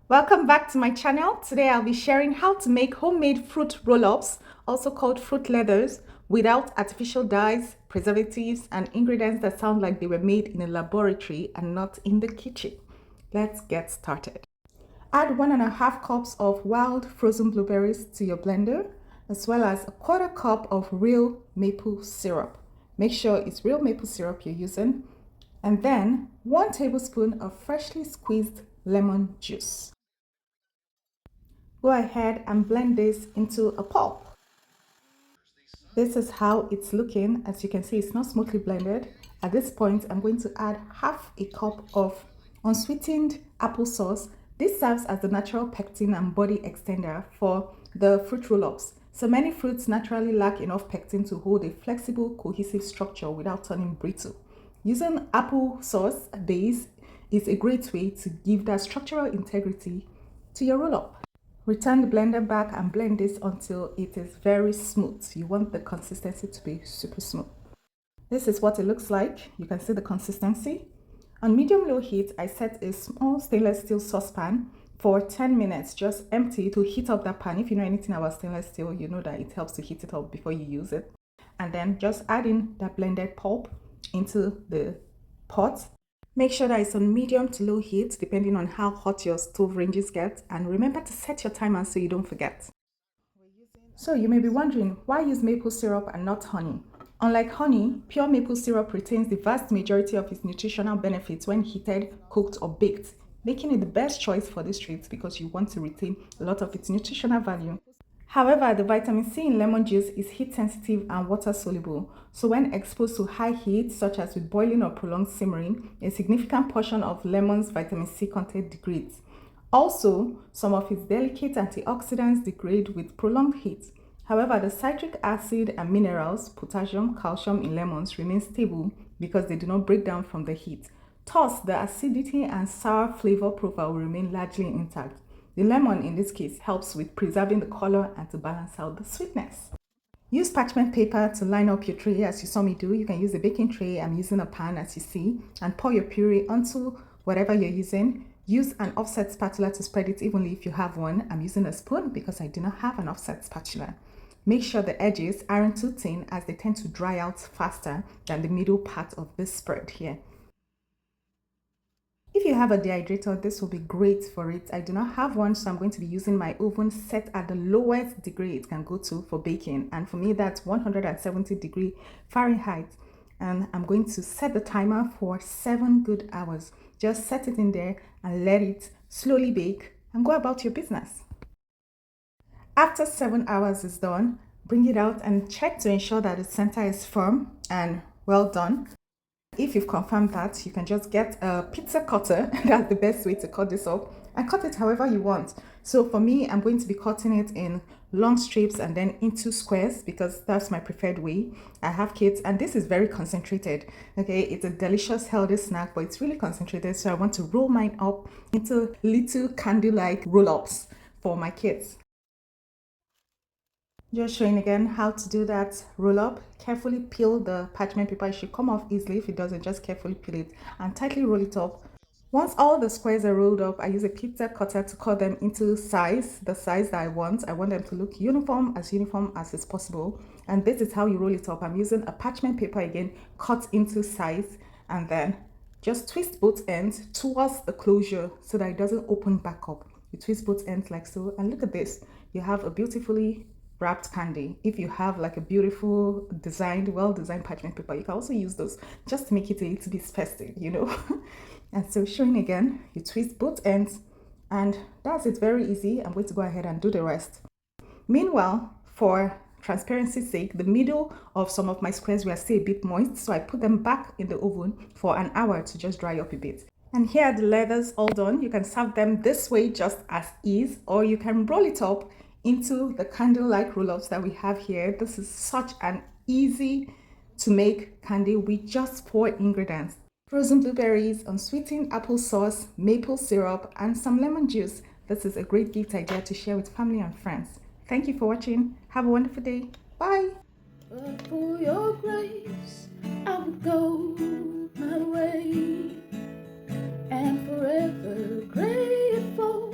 Welcome back to my channel. Today I'll be sharing how to make homemade fruit roll-ups, also called fruit leathers, without artificial dyes, preservatives, and ingredients that sound like they were made in a laboratory and not in the kitchen. Let's get started. Add 1.5 cups of wild frozen blueberries to your blender, as well as a 1/4 cup of real maple syrup. Make sure it's real maple syrup you're using. And then 1 tablespoon of freshly squeezed lemon juice. Go ahead and blend this into a pulp. This is how it's looking. As you can see, it's not smoothly blended. At this point, I'm going to add 1/2 cup of unsweetened applesauce. This serves as the natural pectin and body extender for the fruit roll-ups. So many fruits naturally lack enough pectin to hold a flexible, cohesive structure without turning brittle. Using applesauce base is a great way to give that structural integrity to your roll-up. Return the blender back and blend this until it is very smooth. You want the consistency to be super smooth. This is what it looks like. You can see the consistency. On medium-low heat, I set a small stainless steel saucepan for 10 minutes. Just empty to heat up that pan. If you know anything about stainless steel, you know that it helps to heat it up before you use it. And then just add in that blended pulp into the pot. Make sure that it's on medium to low heat, depending on how hot your stove ranges get. And remember to set your timer so you don't forget. So you may be wondering, why use maple syrup and not honey? Unlike honey, pure maple syrup retains the vast majority of its nutritional benefits when heated, cooked, or baked, making it the best choice for this treat because you want to retain a lot of its nutritional value. However, the vitamin C in lemon juice is heat sensitive and water soluble, so when exposed to high heat, such as with boiling or prolonged simmering, a significant portion of lemon's vitamin C content degrades. Also, some of its delicate antioxidants degrade with prolonged heat. However, the citric acid and minerals, potassium, calcium in lemons remain stable because they do not break down from the heat. Thus, the acidity and sour flavor profile will remain largely intact. The lemon in this case helps with preserving the color and to balance out the sweetness. Use parchment paper to line up your tray as you saw me do. You can use a baking tray. I'm using a pan as you see, and pour your puree onto whatever you're using. Use an offset spatula to spread it evenly if you have one. I'm using a spoon because I do not have an offset spatula. Make sure the edges aren't too thin as they tend to dry out faster than the middle part of this spread here. If you have a dehydrator, this will be great for it. I do not have one, so I'm going to be using my oven set at the lowest degree it can go to for baking. And for me, that's 170 Fahrenheit. And I'm going to set the timer for 7 good hours. Just set it in there and let it slowly bake and go about your business. After 7 hours is done, bring it out and check to ensure that the center is firm and well done. If you've confirmed that, you can just get a pizza cutter. That's the best way to cut this up, and cut it however you want. So for me, I'm going to be cutting it in long strips and then into squares because that's my preferred way. I have kids and this is very concentrated. Okay, it's a delicious healthy snack, but it's really concentrated, so I want to roll mine up into little candy-like roll-ups for my kids. Just showing again how to do that roll up. Carefully peel the parchment paper. It should come off easily. If it doesn't, just carefully peel it and tightly roll it up. Once all the squares are rolled up, I use a pizza cutter to cut them into size, the size that I want. I want them to look uniform as is possible. And this is how you roll it up. I'm using a parchment paper again, cut into size, and then just twist both ends towards the closure so that it doesn't open back up. You twist both ends like so, and look at this. You have a beautifully wrapped candy. If you have like a beautiful designed, well-designed parchment paper, you can also use those just to make it a little bit festive, you know. And so showing again, you twist both ends, and that's it. Very easy. I'm going to go ahead and do the rest. Meanwhile, for transparency's sake, the middle of some of my squares were still a bit moist, so I put them back in the oven for an hour to just dry up a bit. And here are the leathers all done. You can serve them this way just as is, or you can roll it up into the candle-like roll-ups that we have here. This is such an easy to make candy with just 4 ingredients: frozen blueberries, unsweetened applesauce, maple syrup, and some lemon juice. This is a great gift idea to share with family and friends. Thank you for watching. Have a wonderful day. Bye. But for your grace, I would go my way, and forever grateful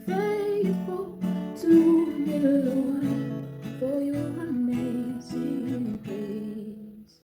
faithful to me, Lord.